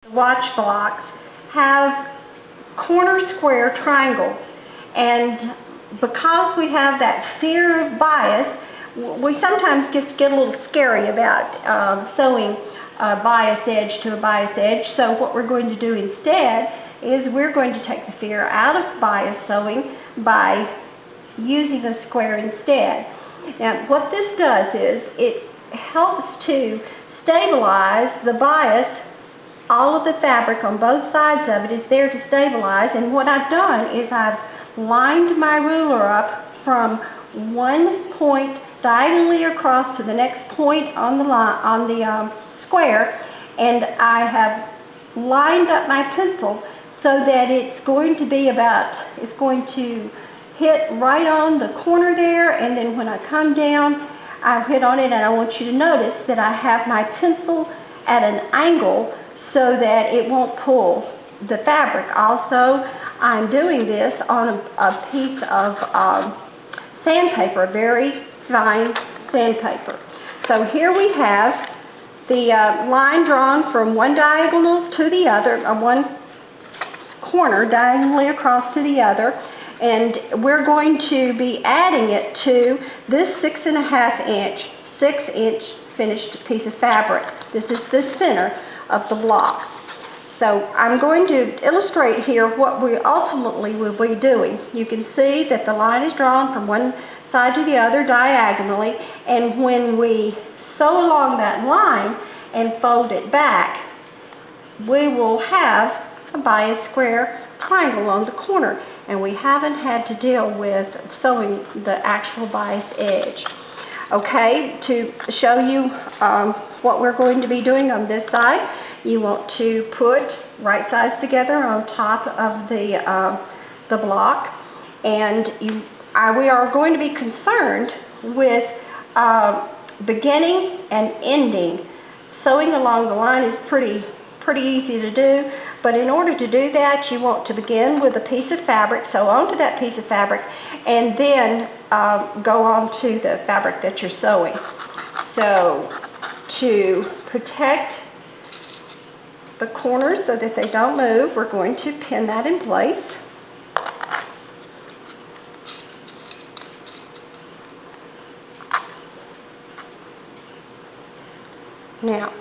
Watch blocks have corner square triangles, and because we have that fear of bias, we sometimes just get a little scary about sewing a bias edge to a bias edge. So what we're going to do instead is we're going to take the fear out of bias sewing by using a square instead. Now what this does is it helps to stabilize the bias. All of the fabric on both sides of it is there to stabilize, and what I've done is I've lined my ruler up from one point diagonally across to the next point on the line, square, and I have lined up my pencil so that it's going to hit right on the corner there, and then when I come down I hit on it, and I want you to notice that I have my pencil at an angle so that it won't pull the fabric. Also, I'm doing this on a piece of sandpaper, very fine sandpaper. So here we have the line drawn from one diagonal to the other, one corner diagonally across to the other, and we're going to be adding it to this 6.5-inch finished piece of fabric. This is the center of the block. So I'm going to illustrate here what we ultimately will be doing. You can see that the line is drawn from one side to the other diagonally, and when we sew along that line and fold it back, we will have a bias square triangle on the corner, and we haven't had to deal with sewing the actual bias edge. Okay, to show you what we're going to be doing on this side, you want to put right sides together on top of the block, and we are going to be concerned with beginning and ending. Sewing along the line is pretty easy to do, but in order to do that, you want to begin with a piece of fabric, sew onto that piece of fabric, and then go on to the fabric that you're sewing. So to protect the corners so that they don't move, we're going to pin that in place. Now,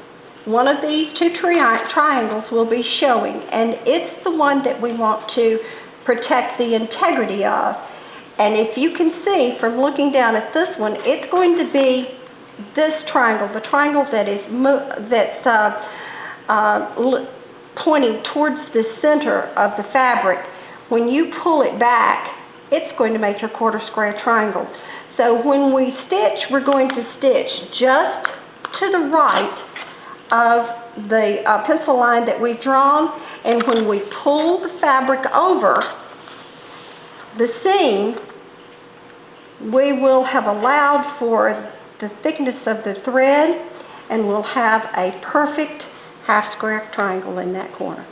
one of these two triangles will be showing, and it's the one that we want to protect the integrity of. And if you can see from looking down at this one, it's going to be this triangle, the triangle that's pointing towards the center of the fabric. When you pull it back, it's going to make your quarter square triangle. So when we stitch, we're going to stitch just to the right of the pencil line that we've drawn, and when we pull the fabric over the seam, we will have allowed for the thickness of the thread, and we'll have a perfect half square triangle in that corner.